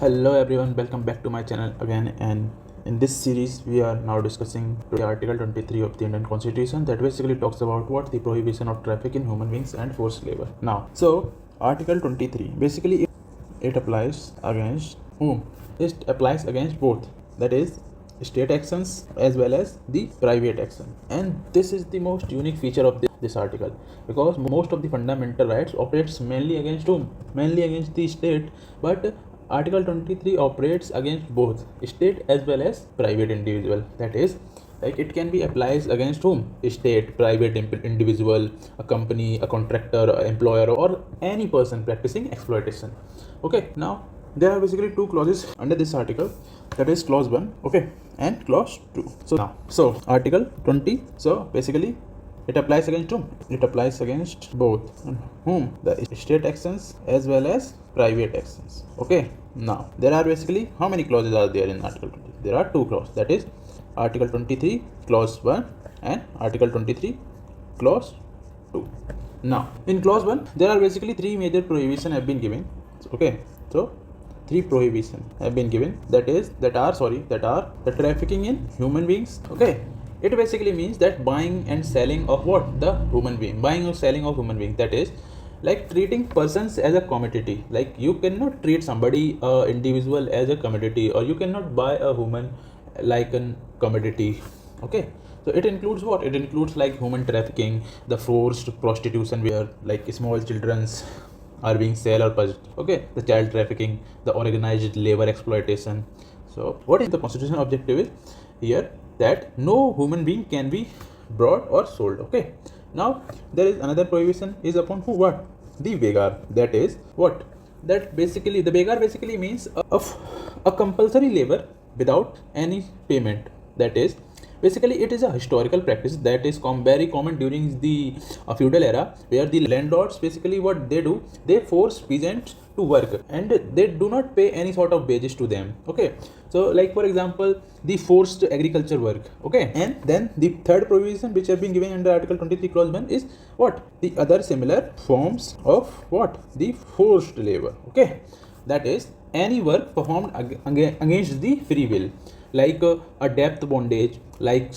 Hello everyone, welcome back to my channel again, and in this series we are now discussing the Article 23 of the Indian Constitution that basically talks about what the prohibition of traffic in human beings and forced labor. Now, so Article 23 basically it applies against whom? It applies against both, that is state actions as well as the private action, and this is the most unique feature of this article, because most of the fundamental rights operates mainly against whom? Mainly against the state, but Article 23 operates against both state as well as private individual. That is, like, it can be applied against whom? State, private individual, a company, a contractor, a employer, or any person practicing exploitation. Okay, now there are basically two clauses under this article, that is clause 1, okay, and clause 2. So Article 20, so basically it applies against whom? It applies against both. Whom? The state actions as well as private actions. Okay. Now there are basically how many clauses are there in Article 20? There are two clauses. That is Article 23 clause 1 and Article 23 clause 2. Now in clause 1 there are basically three major prohibitions have been given. Okay. So three prohibitions have been given, that are the trafficking in human beings. Okay. It basically means that buying and selling of what? The human being. Buying or selling of human being. That is like treating persons as a commodity. Like you cannot treat somebody, individual, as a commodity, or you cannot buy a human like a commodity. Okay. So it includes what? It includes like human trafficking, the forced prostitution where like small children's are being sold or purchased. Okay. The child trafficking, the organized labor exploitation. So what is the constitutional objective is here? That no human being can be bought or sold. Okay. Now there is another prohibition is upon who? What? The Begar. That is what? That basically the Begar basically means a compulsory labor without any payment. That is basically it is a historical practice that is very common during the feudal era, where the landlords basically what they do, they force peasants to work and they do not pay any sort of wages to them. Okay. So like for example the forced agriculture work. Okay. And then the third provision which have been given under Article 23 clause 1 is what? The other similar forms of what? The forced labor. Okay. That is any work performed against the free will, like a debt bondage, like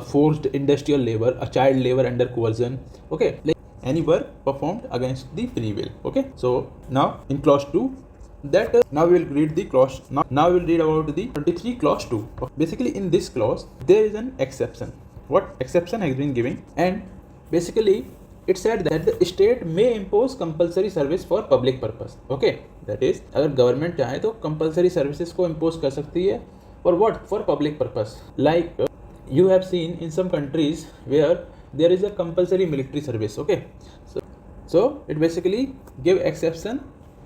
forced industrial labor, a child labor under coercion. Okay. Like any work performed against the free will. Okay. So now in clause 2, that now we will read the clause. Now we will read about the 23 clause 2. Basically in this clause there is an exception. What exception has been given? And basically it said that the state may impose compulsory service for public purpose. Okay. That is, अगर government चाहे तो compulsory services को impose कर सकती है for what? For public purpose. Like you have seen in some countries where there is a compulsory military service. Okay. So it basically give exception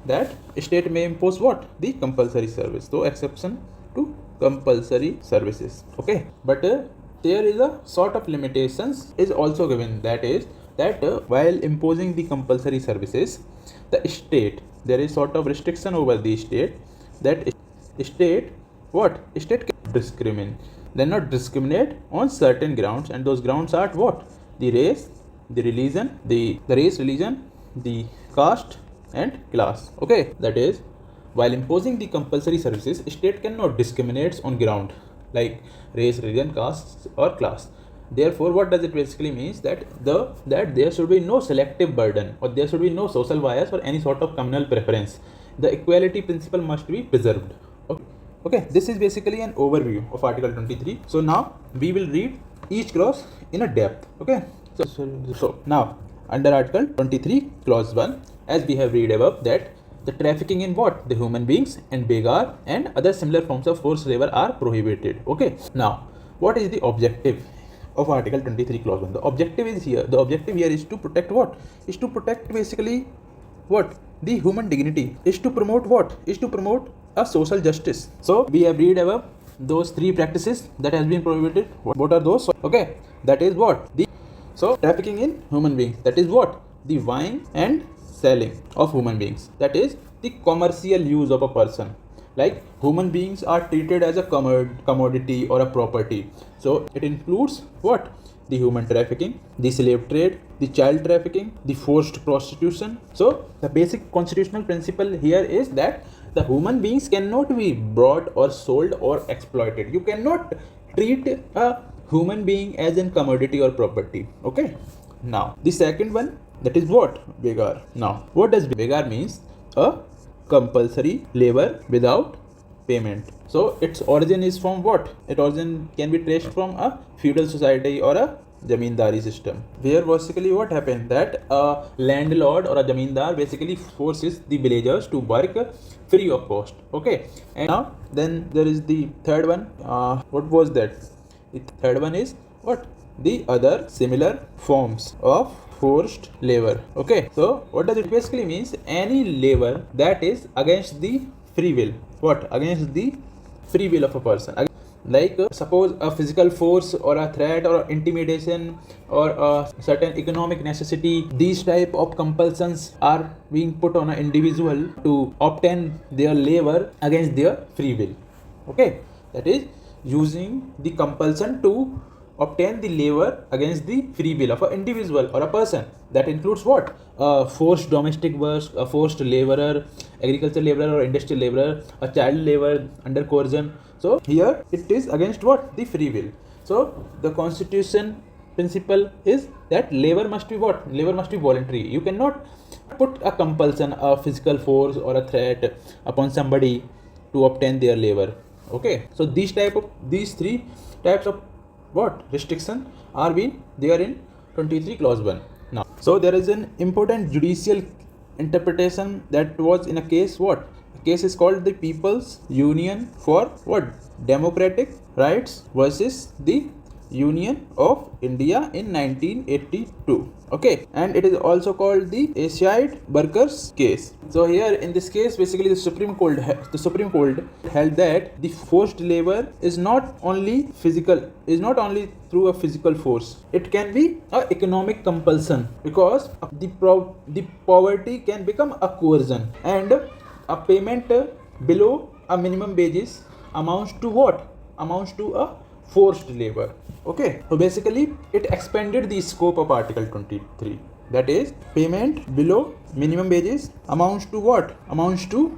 that state may impose what? The compulsory service. So exception to compulsory services. Okay. But there is a sort of limitations is also given, that is that while imposing the compulsory services, the state, there is sort of restriction over the state, that state what? State can discriminate. They not discriminate on certain grounds, and those grounds are what? The race, the religion, the race, religion, the caste and class. Okay. That is, while imposing the compulsory services, state cannot discriminate on ground like race, religion, caste or class. Therefore, what does it basically means? That there should be no selective burden, or there should be no social bias or any sort of communal preference. The equality principle must be preserved. Okay. This is basically an overview of Article 23. So now we will read each clause in a depth. Okay. So now under Article 23 clause 1, as we have read above, that the trafficking in what? The human beings and Begar and other similar forms of forced labor are prohibited. Okay. Now what is the objective of Article 23 clause 1? The objective here is to protect what? Is to protect basically what? The human dignity. Is to promote what? Is to promote a social justice. So we have read above those three practices that has been prohibited. What are those? Okay. That is what? So trafficking in human beings. That is what? The buying and selling of human beings. That is the commercial use of a person. Like human beings are treated as a commodity or a property. So it includes what? The human trafficking, the slave trade, the child trafficking, the forced prostitution. So the basic constitutional principle here is that the human beings cannot be bought or sold or exploited. You cannot treat a human being as a commodity or property. Okay. Now the second one, that is what? Begar. Now what does Begar means? A compulsory labor without payment. So its origin is from what? Its origin can be traced from a feudal society or a zamindari system, where basically what happened, that a landlord or a zamindar basically forces the villagers to work free of cost. Okay. And now then there is the third one. What was that? The third one is what? The other similar forms of forced labor. Okay. So what does it basically means? Any labor that is against the free will. What? Against the free will of a person. Like suppose a physical force or a threat or intimidation or a certain economic necessity, these type of compulsions are being put on an individual to obtain their labor against their free will. Okay. That is using the compulsion to obtain the labor against the free will of an individual or a person. That includes what? A forced domestic work, a forced laborer, agricultural laborer or industrial laborer, a child labor under coercion. So here it is against what? The free will. So the constitution principle is that labor must be what? Labor must be voluntary. You cannot put a compulsion, a physical force or a threat upon somebody to obtain their labor. Okay. So these three types of what? Restriction are being there in 23 clause 1. Now, so there is an important judicial interpretation that was in a case what? The case is called the People's Union for what? Democratic Rights versus the Union of India in 1982. Okay, and it is also called the Asiaid Workers case. So here in this case, basically the Supreme Court held that the forced labor is not only through a physical force. It can be a economic compulsion, because the poverty can become a coercion, and a payment below a minimum wages amounts to what? Amounts to a forced labor. Okay, so basically it expanded the scope of Article 23. That is, payment below minimum wages amounts to what? Amounts to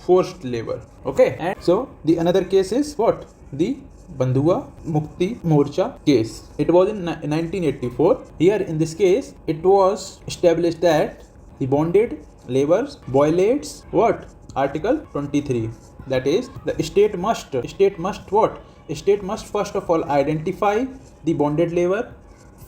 forced labor. Okay, and so the another case is what? The Bandhua Mukti Morcha case. It was in 1984. Here in this case, it was established that the bonded labor violates what? Article 23. That is, the state must what? State must first of all identify the bonded labor,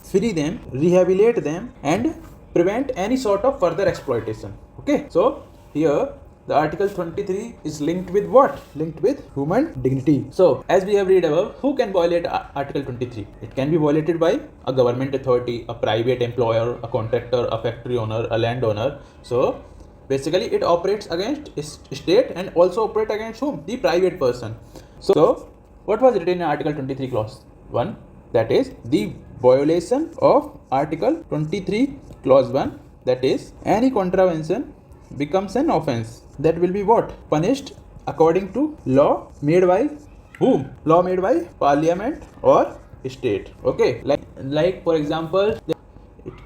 free them, rehabilitate them, and prevent any sort of further exploitation. Okay, so here the Article 23 is linked with what? Linked with human dignity. So as we have read above, who can violate Article 23? It can be violated by a government authority, a private employer, a contractor, a factory owner, a landowner. So basically it operates against state and also operate against whom? The private person. So what was written in Article 23 clause 1? That is the violation of Article 23 clause 1. That is, any contravention becomes an offense that will be what? Punished according to law made by whom? Law made by parliament or state. Okay, like for example,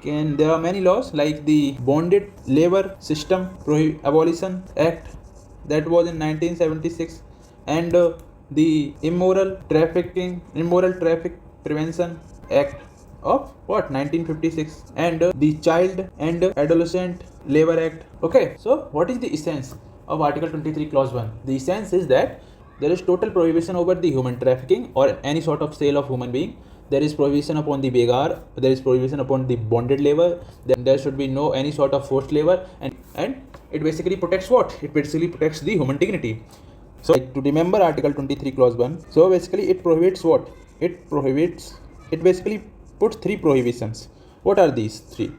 there are many laws like the Bonded Labor System Abolition Act, that was in 1976, and the Immoral Traffic Prevention Act of what? 1956, and the Child and Adolescent Labor Act. Okay, so what is the essence of Article 23 clause 1? The essence is that there is total prohibition over the human trafficking or any sort of sale of human being. There is prohibition upon the Begar, there is prohibition upon the bonded labor, then there should be no any sort of forced labor, and it basically protects what? It basically protects the human dignity. So to remember Article 23 clause 1, so basically it prohibits what? It basically puts 3 prohibitions. What are these 3?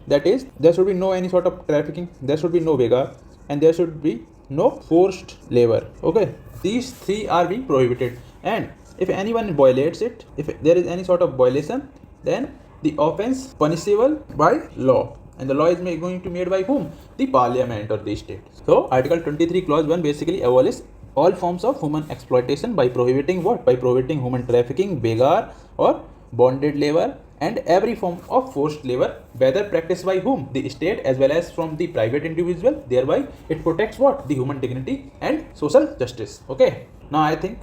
That is, there should be no any sort of trafficking, there should be no Begar, and there should be no forced labor. Okay, these 3 are being prohibited, and if anyone violates it, if there is any sort of violation, then the offense punishable by law, and the law is going to be made by whom? The parliament or the state. So Article 23 clause 1 basically abolishes all forms of human exploitation by prohibiting what? By prohibiting human trafficking, Begar or bonded labor, and every form of forced labor, whether practiced by whom, the state as well as from the private individual. Thereby it protects what, the human dignity and social justice. Okay, now I think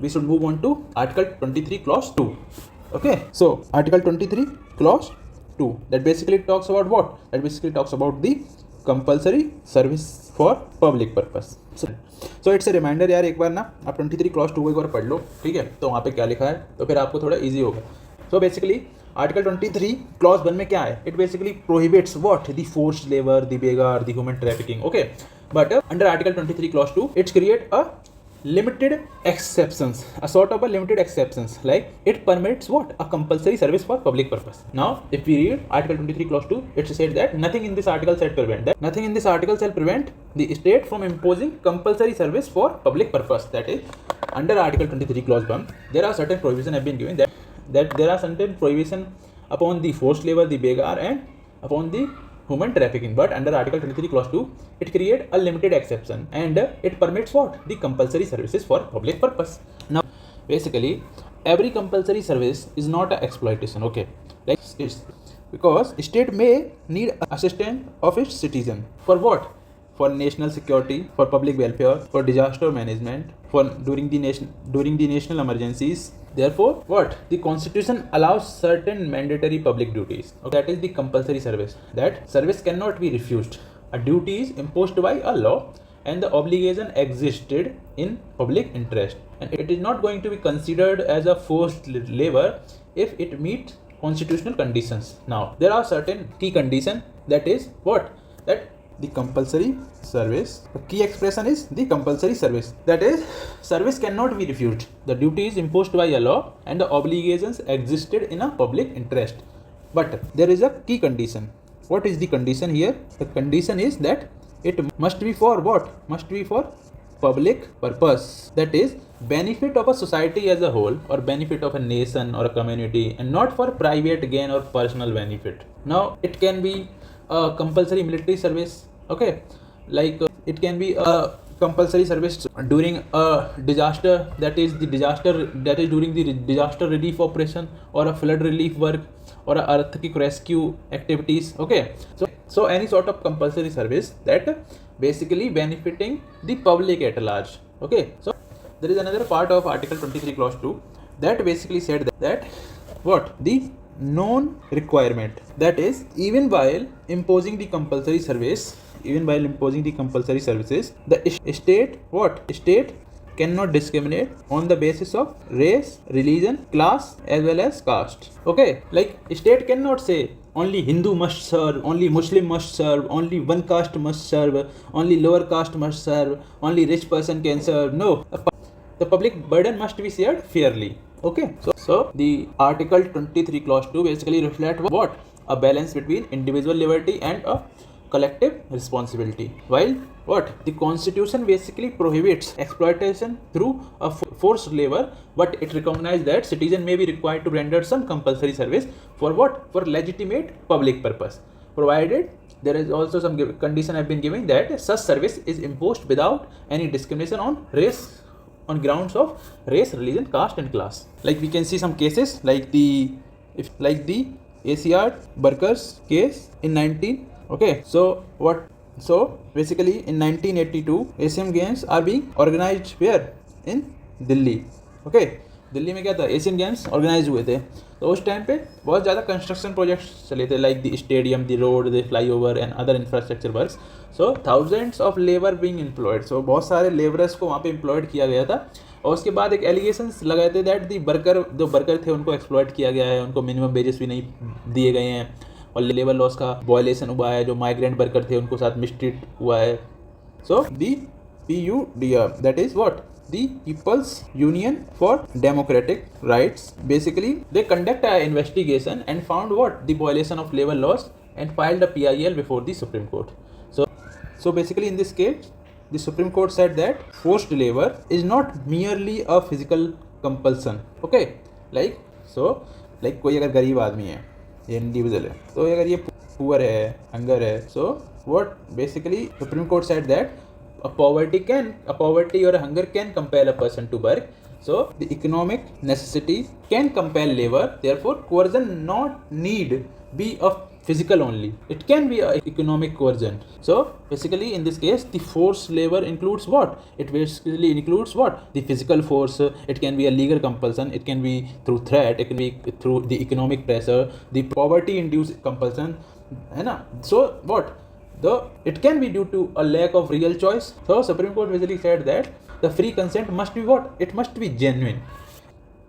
we should move on to article 23 clause 2. Okay, so article 23 clause 2, that basically talks about what, that basically talks about the compulsory service for public purpose. So it's a reminder यार, एक बार ना आप 23 clause 2 को एक बार पढ़ लो, ठीक है, तो वहाँ पे क्या लिखा है, तो फिर आपको थोड़ा इजी होगा. सो बेसिकली आर्टिकल 23 क्लॉज 1 में क्या है, it basically prohibits what, the forced labour, the begar, the human trafficking. Okay, but under article 23 clause 2 it's create a limited exceptions, a sort of a limited exceptions, like it permits what, a compulsory service for public purpose. Now if we read article 23 clause 2, it said that nothing in this article shall prevent the state from imposing compulsory service for public purpose. That is, under article 23 clause 1 there are certain provisions have been given that there are certain prohibition upon the forced labor, the begar, and upon the human trafficking. But under article 23 clause 2 it create a limited exception and it permits what, the compulsory services for public purpose. Now basically every compulsory service is not a exploitation. Okay, like it's because state may need assistance of its citizen for what, for national security, for public welfare, for disaster management, for during the national emergencies. Therefore what, the constitution allows certain mandatory public duties. Okay, that is the compulsory service. That service cannot be refused. A duty is imposed by a law and the obligation existed in public interest, and it is not going to be considered as a forced labor if it meets constitutional conditions. Now there are certain key conditions, that is what, that the compulsory service, the key expression is the compulsory service, that is service cannot be refused, the duty is imposed by a law and the obligations existed in a public interest. But there is a key condition. What is the condition here? The condition is that it must be for what, must be for public purpose, that is benefit of a society as a whole or benefit of a nation or a community, and not for private gain or personal benefit. Now it can be a compulsory military service. Okay, like it can be a compulsory service during a disaster, that is during the disaster relief operation or a flood relief work or a earthquake rescue activities. Okay, so any sort of compulsory service that basically benefiting the public at large. Okay, so there is another part of article 23 clause 2 that basically said that what, the known requirement, that is even while imposing the compulsory services, the state cannot discriminate on the basis of race, religion, class as well as caste. Okay, like state cannot say only Hindu must serve, only Muslim must serve, only one caste must serve, only lower caste must serve, only rich person can serve. No, the public burden must be shared fairly. Okay, so the article 23 clause 2 basically reflect what, a balance between individual liberty and a collective responsibility, while what, the constitution basically prohibits exploitation through a forced labor, but it recognizes that citizen may be required to render some compulsory service for what, for legitimate public purpose, provided there is also some condition have been given that such service is imposed without any discrimination on race, on grounds of race, religion, caste and class. Like we can see some cases like the ACR workers case in 19. Okay, so basically in 1982 Asian Games are being organized where, in Delhi. Okay, Delhi में क्या था, Asian games organise हुए थे, तो उस time पे बहुत ज़्यादा कंस्ट्रक्शन प्रोजेक्ट्स चले थे, like the stadium, the road, the flyover and other infrastructure works. So thousands of labour being employed, so बहुत सारे लेबरर्स को वहाँ पे एम्प्लॉयड किया गया था. और उसके बाद एक एलिगेशंस लगाए थे दैट दी वर्कर थे उनको एक्सप्लॉयट किया गया है, उनको मिनिमम वेजेस भी नहीं दिए गए हैं और लेबर लॉस का वायलेशन हुआ है, जो माइग्रेंट वर्कर थे उनको साथ मिसट्रीट हुआ है. सो दी PUDR, that is what, the People's Union for Democratic Rights, basically they conduct an investigation and found what, the violation of labor laws and filed a PIL before the Supreme Court. So basically in this case the Supreme Court said that forced labor is not merely a physical compulsion. Okay, like कोई अगर गरीब आदमी है, ये individual है, तो अगर ये पुअर है, हंगर है, so what basically Supreme Court said that a poverty or a hunger can compel a person to work, So the economic necessity can compel labor. Therefore, coercion not need be of physical only. It can be a economic coercion. So basically, in this case, the forced labor includes what? It basically includes what? The physical force. It can be a legal compulsion. It can be through threat. It can be through the economic pressure, the poverty-induced compulsion. So what? It can be due to a lack of real choice. So Supreme Court basically said that the free consent must be what? It must be genuine.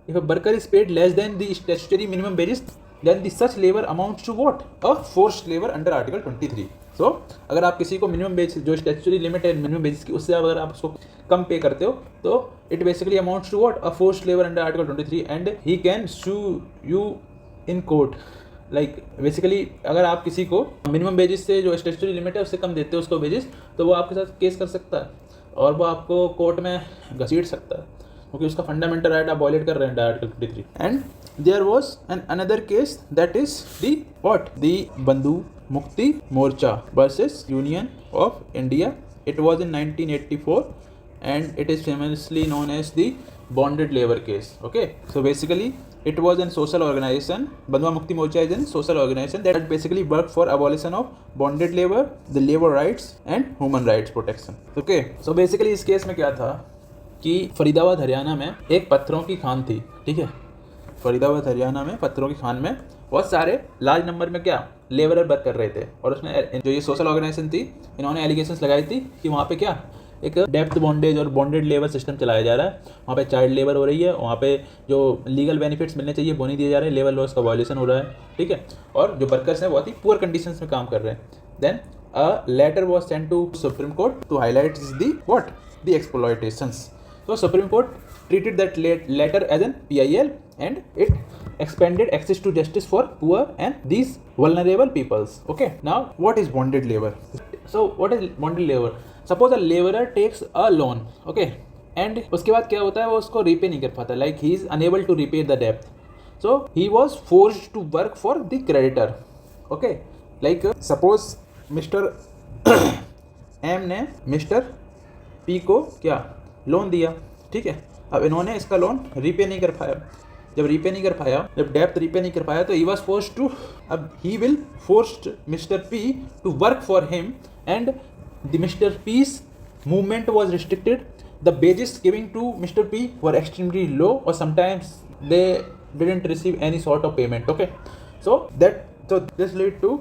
If a worker is paid less than the statutory minimum wages, then the such labor amounts to what? A forced labor under Article 23. So अगर आप किसी को minimum wage जो statutory limit है minimum wages की उससे अगर आप उसको कम पे करते हो तो it basically amounts to what? A forced labour under article 23 and he can sue you in court. Like basically अगर आप किसी को मिनिमम वेजेस से जो स्टैट्यूटरी लिमिट है उससे कम देते हो उसको वेजेस, तो वो आपके साथ केस कर सकता है और वो आपको कोर्ट में घसीट सकता है क्योंकि उसका फंडामेंटल राइट आप वॉयलेट कर रहे हैं article 23. And there was an another case that is the what? The Bandhu Mukti Morcha versus Union of India. It was in 1984 and it is famously known as the bonded labor case. Okay, so basically it was a social organization. Bandhua Mukti Morcha is a social organization that basically worked for abolition of bonded labor, the labor rights and human rights protection. Okay, so basically इस case में क्या था कि फरीदाबाद हरियाणा में एक पत्थरों की खान थी. ठीक है, फरीदाबाद हरियाणा में पत्थरों की खान में बहुत सारे लार्ज नंबर में क्या लेबरर वर्क कर रहे थे और उसमें जो ये सोशल ऑर्गेनाइजेशन थी इन्होंने एलिगेशंस लगाई थी कि वहाँ पे क्या एक डेप्थ बॉन्डेज और बॉन्डेड लेबर सिस्टम चलाया जा रहा है. वहाँ पे चाइल्ड लेबर हो रही है, वहाँ पे जो लीगल बेनिफिट्स मिलने चाहिए वो नहीं दिए जा रहे हैं, लेबर लॉस का वायलेशन हो रहा है. ठीक है, और जो वर्कर्स हैं बहुत ही पुअर कंडीशंस में काम कर रहे हैं. Then a letter was sent to Supreme Court to highlight the what? The exploitations. So Supreme Court treated that letter as an PIL and it expanded access to justice for poor and these vulnerable peoples. Okay, now what is bonded labor? So what is bonded labor? Suppose a laborer takes a loan, okay, and उसके बाद क्या होता है वो उसको repay नहीं कर पाता, like he is unable to repay the debt. So he was forced to work for the creditor. Okay, like suppose Mr. M ने Mr. P को क्या लोन दिया. ठीक है, अब इन्होंने इसका लोन रीपे नहीं कर पाया. जब रीपे नहीं कर पाया, जब डेप्थ रीपे नहीं कर पाया तो ही वाज फोर्स्ड टू, अब he will forced Mister P to work for him and the Mister P's movement was restricted. The wages giving to Mister P were extremely low और sometimes they didn't receive any sort of payment. Okay, so this lead to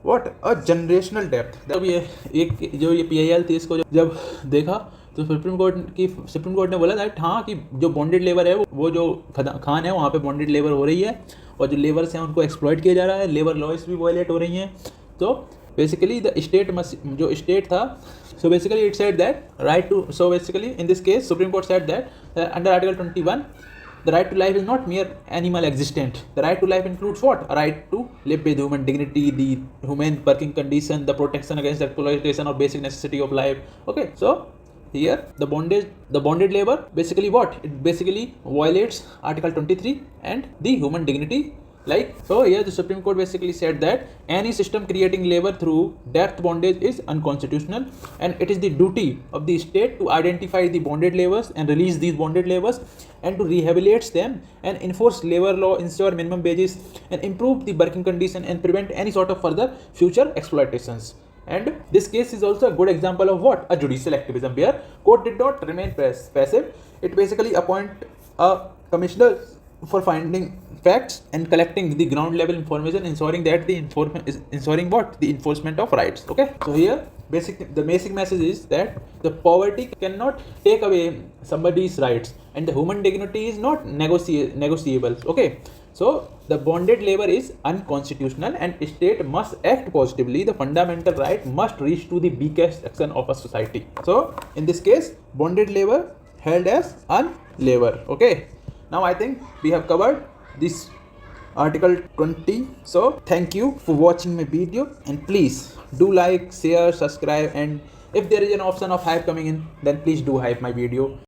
what? A generational डेप्थ. जब ये एक जो ये PIL थी इसको जब देखा तो सुप्रीम कोर्ट ने बोला दैट हाँ कि जो बॉन्डेड लेबर है वो जो खान है वहाँ पे बॉन्डेड लेबर हो रही है और जो लेबर्स हैं उनको एक्सप्लॉइट किया जा रहा है, लेबर लॉज भी वायलेट हो रही हैं. तो बेसिकली द स्टेट जो स्टेट था, so basically it said that right to, so basically in this case supreme court said that under article 21 the right to life is not mere animal existent. The right to life includes what? A right to live with human dignity, the humane working condition, the protection against exploitation or basic necessity of life. Okay, so here the bonded labor basically what? It basically violates Article 23 and the human dignity. Like, so here the Supreme Court basically said that any system creating labor through debt bondage is unconstitutional and it is the duty of the state to identify the bonded laborers and release these bonded laborers and to rehabilitate them and enforce labor law, ensure minimum wages and improve the working condition and prevent any sort of further future exploitations. And this case is also a good example of what? A judicial activism where court did not remain passive. It basically appoint a commissioner for finding facts and collecting the ground level information, ensuring that the enforcement of rights. Okay, so here the basic message is that the poverty cannot take away somebody's rights and the human dignity is not negotiable. Okay, so the bonded labor is unconstitutional and state must act positively. The fundamental right must reach to the weakest section of a society. So in this case bonded labor held as unlabor. Okay, now I think we have covered this Article 20. So thank you for watching my video and please do like, share, subscribe, and if there is an option of hype coming in then please do hype my video.